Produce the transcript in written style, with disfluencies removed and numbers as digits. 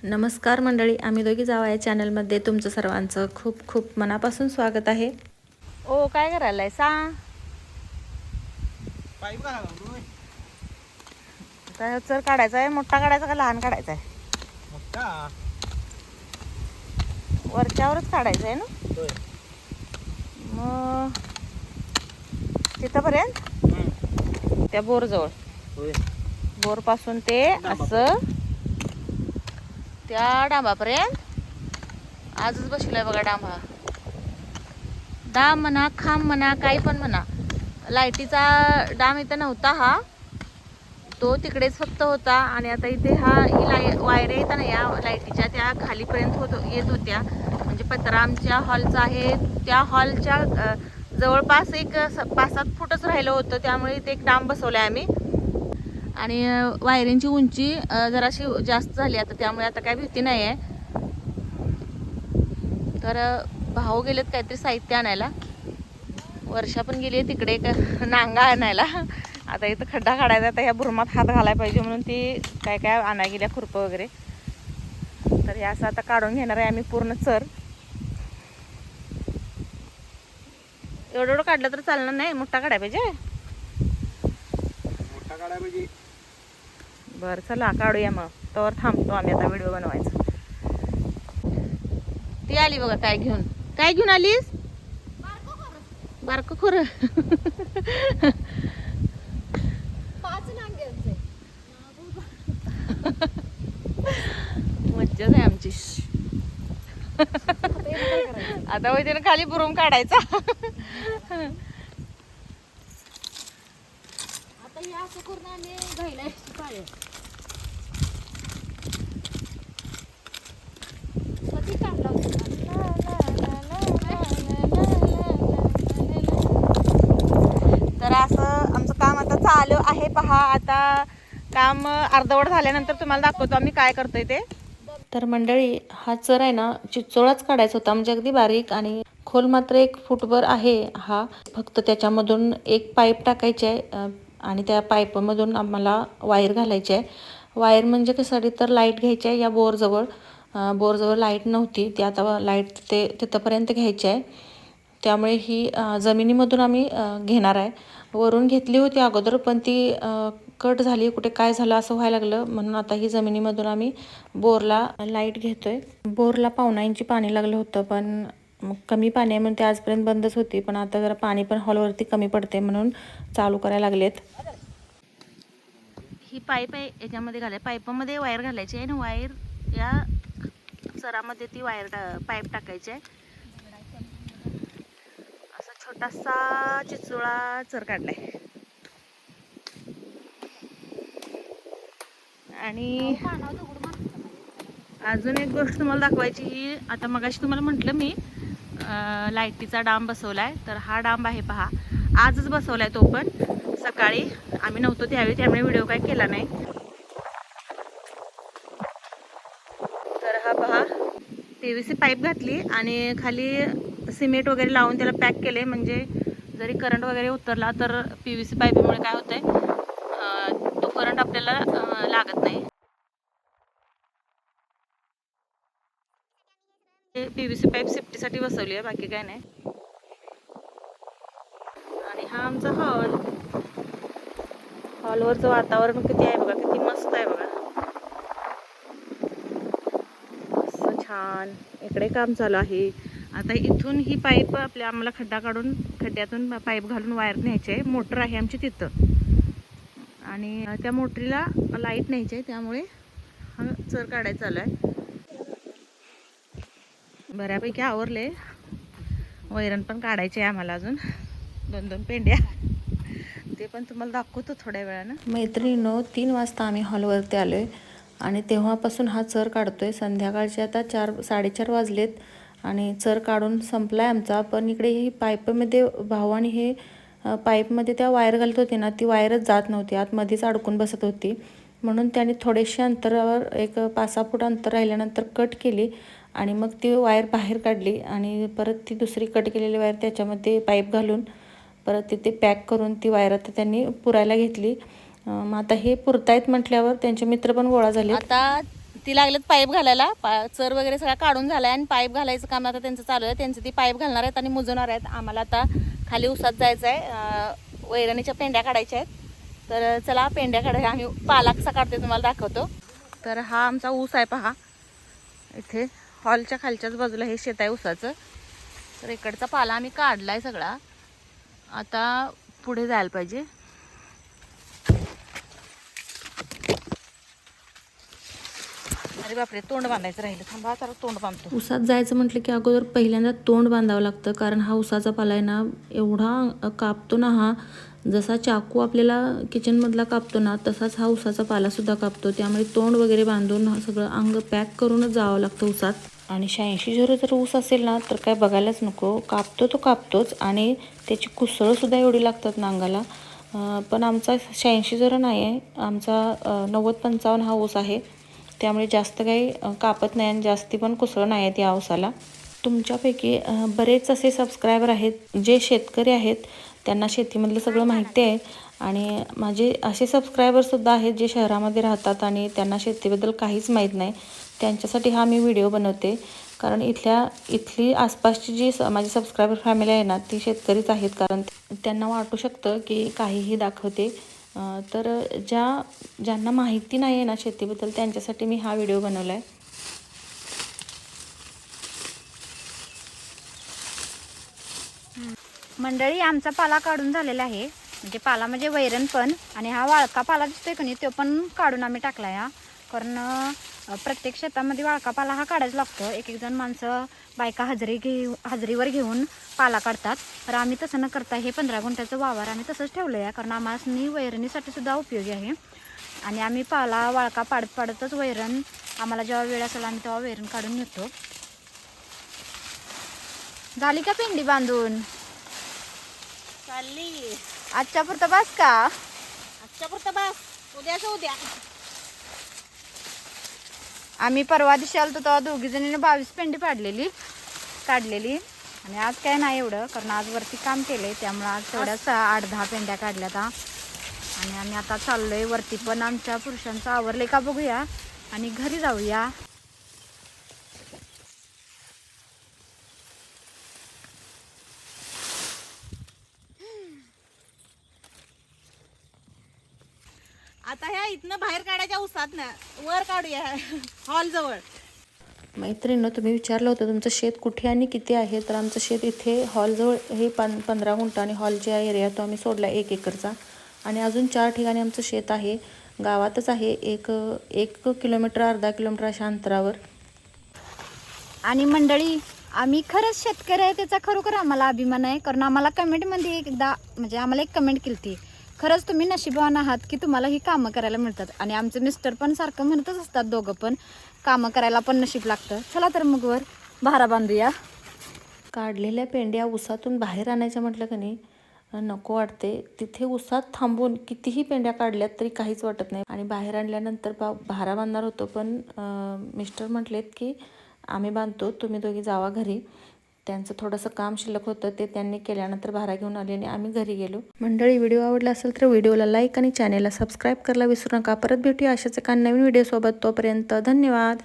नमस्कार मंडळी, आम्ही दोघी जावा या चॅनलमध्ये तुमचं सर्वांचं खूप खूप मनापासून स्वागत आहे. ओ काय करायलाय सांग? पाईप घालावं काय चर काढायचा आहे? मोठा काढायचा का लहान काढायचा आहे? मोठा वरच्यावरच काढायचं आहे ना? होय. मग तिथंपर्यंत त्या बोरजवळ, होय. बोरपासून ते असं त्या डांबापर्यंत आजच बसलाय बघा डांब. हा डाम म्हणा, खांब म्हणा, काही पण म्हणा. लाईटीचा डाम इथं नव्हता, हा तो तिकडेच फक्त होता. आणि आता इथे ही वायरे येतात ना या लाईटीच्या, त्या खालीपर्यंत येत होत्या. म्हणजे पत्रा आमच्या हॉलचा आहे, त्या हॉलच्या जवळपास एक 5-7 फूटच राहिलं होतं. त्यामुळे इथे एक डाम बसवलाय आम्ही. आणि वायरींची उंची जराशी जास्त झाली आता, त्यामुळे आता काय भीती नाही आहे. तर भाऊ गेलेत काहीतरी साहित्य आणायला. वर्षा पण गेली तिकडे नांगा आणायला. आता इथं खड्डा काढायचा, आता ह्या बुरमात हात घालायला पाहिजे म्हणून ती काय काय आणायला गेल्या, खुरपं वगैरे. तर हे असं आता काढून घेणार आहे आम्ही पूर्ण चर. एवढं काढलं तर चालणार नाही, मोठा काढायला पाहिजे. मोठा काढायला पाहिजे. बरं चला काढूया मग. तर थांबतो आम्ही आता व्हिडिओ बनवायचा. ती आली बघा काय घेऊन. काय घेऊन आलीस? बारकं खोर. मज्जाच आहे आमची. आता वैद्य खाली बुरून काढायचा. आता हे असं करून आम्ही घायला पाळे कधी काढला तर असं आमचं काम आता चालू आहे पहा. आता काम अर्धवट झाल्यानंतर तुम्हाला दाखवतो आम्ही काय करतोय ते. तर मंडळी, हा चर आहे ना चिचोळाच काढायचा होता, म्हणजे अगदी बारीक. आणि खोल मात्र 1 फूटभर आहे हा. फक्त त्याच्यामधून एक पाईप टाकायची आहे आणि त्या पाईपमधून आम्हाला वायर घालायची आहे. वायर म्हणजे कशासाठी तर लाईट घ्यायची आहे या बोरजवळ. बोरजवळ लाईट नव्हती, ती आता लाईट तिथंपर्यंत घ्यायची आहे. त्यामुळे ही जमिनीमधून आम्ही घेणार आहे. वरून घेतली होती अगोदर, पण ती कट झाली, कुठे काय झालं असं व्हायला लागलं. म्हणून आता ही जमिनीमधून आम्ही बोरला लाईट घेतोय. बोरला 1.5 इंची पाणी लागलं होतं, पण कमी पाणी आहे म्हणून ते आजपर्यंत बंदच होती. पण आता जरा पाणी पण हॉलवरती कमी पडते म्हणून चालू करायला लागलेत. ही पाईप आहे, याच्यामध्ये पाईपामध्ये वायर घालायची आहे आणि वायर या चरामध्ये ती पाईप टाकायची आहे. असा छोटासा चिचोळा चर काढलाय. आणि अजून एक गोष्ट तुम्हाला दाखवायची. ही आता मगाशी तुम्हाला म्हटलं मी लाईटीचा डाम बसवलाय. तर हा डाम आहे पहा, आजच बसवलाय तो पण. सकाळी आम्ही नव्हतो त्यामुळे व्हिडिओ काय केला नाही. तर हा पहा, PVC पाईप घातली आणि खाली सिमेंट वगैरे लावून त्याला पॅक केले. म्हणजे जरी करंट वगैरे उतरला तर PVC पाईपमुळे काय होतंय, तो करंट आपल्याला लागत नाही. PVC पाईप सेफ्टीसाठी बसवली आहे, बाकी काय नाही. आणि हा आमचा हॉलवरचं वातावरण किती आहे बघा, किती मस्त आहे बघा. असं छान इकडे काम चालू आहे. आता इथून ही पाईप आम्हाला खड्ड्यातून पाईप घालून वायर न्यायची आहे. मोटर आहे आमची तिथं, आणि त्या मोटरीला लाईट न्यायची आहे. त्यामुळे हा चर काढायचा चालू आहे. बऱ्यापैकी आवरले. वैरण पण काढायचे आहे आम्हाला, अजून 2-2 पेंड्या. ते पण तुम्हाला दाखवतो थोड्या वेळानं. मैत्रिणींनो, 3 वाजता आम्ही हॉलवरती आलोय आणि तेव्हापासून हा चर काढतोय. संध्याकाळचे आता 4-4:30 वाजलेत आणि चर काढून संपलाय आमचा. पण इकडे ही पाईपमध्ये भावाने हे पाईपमध्ये त्या वायर घालत होते ना, ती वायरच जात नव्हती, आतमध्येच अडकून बसत होती. म्हणून त्याने थोडेशा अंतरावर, एक 5-6 फूट अंतर राहिल्यानंतर कट केली आणि मग ती वायर बाहेर काढली. आणि परत ती दुसरी कट केलेली वायर त्याच्यामध्ये पाईप घालून परत तिथे पॅक करून ती वायर आता त्यांनी पुरायला घेतली. मग आता हे पुरतायत म्हटल्यावर त्यांचे मित्र पण गोळा झाले. आता ती लागलेत पाईप घालायला. चर वगैरे सगळा काढून झालाय आणि पाईप घालायचं काम आता त्यांचं चालू आहे. त्यांचं ती पाईप घालणार आहेत आणि मुजवणार आहेत. आम्हाला आता खाली उसात जायचं आहे. वैरणीच्या पेंड्या काढायच्या आहेत. तर चला पेंड्या काढायला आम्ही पाला कसा काढते तुम्हाला दाखवतो. तर हा आमचा ऊस आहे पहा. इथे हॉलच्या खालच्याच बाजूला हे शेत आहे ऊसाचं. तर इकडचा पाला आम्ही काढलाय सगळा. आता पुढे जायला पाहिजे. अरे बापरे, तोंड बांधायचं राहिलं. थांबा तर तोंड बांधतो. उसात जायचं म्हटलं की अगोदर पहिल्यांदा तोंड बांधावं लागतं, कारण हा उसाचा पाला आहे ना एवढा कापतो ना, हा जसा चाकू आपल्याला किचनमधला कापतो ना तसाच हा उसाचा पालासुद्धा कापतो. त्यामुळे तोंड वगैरे बांधून सगळं अंग पॅक करूनच जावं लागतं उसात. आणि 86 झुरं जर ऊस असेल ना तर काय बघायलाच नको. कापतो तो कापतोच आणि त्याची कुसळंसुद्धा एवढी लागतात ना अंगाला. पण आमचा 86 झुरं नाही आहे, आमचा 90-55 हा ऊस आहे. त्यामुळे जास्त काही कापत नाही आणि जास्ती पण कुसळ नाही आहेत या ऊसाला. तुमच्यापैकी बरेच असे सबस्क्रायबर आहेत जे शेतकरी आहेत, त्यांना शेतीमधलं सगळं माहिती आहे. आणि माझे असे सबस्क्रायबरसुद्धा आहेत जे शहरामध्ये राहतात आणि त्यांना शेतीबद्दल काहीच माहीत नाही. त्यांच्यासाठी हा मी व्हिडिओ बनवते, कारण इथली आसपासची जी माझी सबस्क्रायबर फॅमिली आहे ना ती शेतकरीच आहेत. कारण त्यांना वाटू शकतं की काहीही दाखवते. तर ज्यांना माहिती नाही आहे ना शेतीबद्दल त्यांच्यासाठी मी हा व्हिडिओ बनवला आहे. मंडळी, आमचा पाला काढून झालेला आहे. म्हणजे पाला म्हणजे वैरण पण, आणि हा वाळका पाला दिसतोय की नाही तो पण काढून आम्ही टाकला या. कारण प्रत्येक शेतामध्ये वाळका पाला हा काढायला लागतो. एक जण माणसं बायका हजेरीवर घेऊन पाला काढतात. तर आम्ही तसं न करता हे 15 गुंठ्याचं वावर आम्ही तसंच ठेवलं आहे, कारण आम्हाला वैरणीसाठी सुद्धा उपयोगी आहे. आणि आम्ही पाला वाळका पाडतच वैरण, आम्हाला जेव्हा वेळ असेल आम्ही तेव्हा वैरण काढून नेतो. झाली का पेंडी बांधून? चालली आजच्या पुरतं बस का? आजच्या पुरतं बस, उद्याचं उद्या. आम्ही परवा दिवशी आलो तेव्हा 2 जणीने 22 पेंडी काढलेली. आणि आज काय नाही एवढं, कारण आज वरती काम केलंय त्यामुळे आज तेवढ्याच 8-10 पेंड्या काढल्या आता. आणि आम्ही आता चाललोय वरती, पण आमच्या पुरुषांचं आवरले का बघूया आणि घरी जाऊया. आता ह्या इथनं बाहेर काढायच्या उसात ना वर काढूया हॉल जवळ. मैत्रिणींनो, तुम्ही विचारलं होतं तुमचं शेत कुठे आणि किती आहे. तर आमचं शेत इथे हॉलजवळ हे 15 गुंठा आणि हॉलच्या एरिया तो आम्ही सोडला 1 एकरचा. आणि अजून 4 ठिकाणी आमचं शेत आहे, गावातच आहे. 1 किलोमीटर अर्धा किलोमीटर अशा अंतरावर. आणि मंडळी, आम्ही खरंच शेतकरी आहे त्याचा खरोखर आम्हाला अभिमान आहे. कारण आम्हाला कमेंटमध्ये एकदा म्हणजे आम्हाला एक कमेंट केली ती, खरंच तुम्ही नशिबवान आहात की तुम्हाला ही कामं करायला मिळतात. आणि आमचे मिस्टर पण सारखं म्हणतच असतात, दोघं पण कामं करायला पण नशीब लागतं. चला तर मग वर भारा बांधूया. काढलेल्या पेंड्या उसातून बाहेर आणायच्या म्हटलं का नाही नको वाटते. तिथे उसात थांबून कितीही पेंड्या काढल्यात तरी काहीच वाटत नाही. आणि बाहेर आणल्यानंतर भारा बांधणार होतो, पण मिस्टर म्हटलेत की आम्ही बांधतो, तुम्ही दोघी जावा घरी. त्यांचं थोडंसं काम शिल्लक होतं ते त्यांनी केल्यानंतर भारा घेऊन आले आणि आम्ही घरी गेलो. मंडळी, व्हिडिओ आवडला असेल तर व्हिडिओला लाईक आणि चॅनेलला सबस्क्राईब करायला विसरू नका. परत भेटूया अशाच एका नवीन व्हिडिओसोबत. तोपर्यंत धन्यवाद.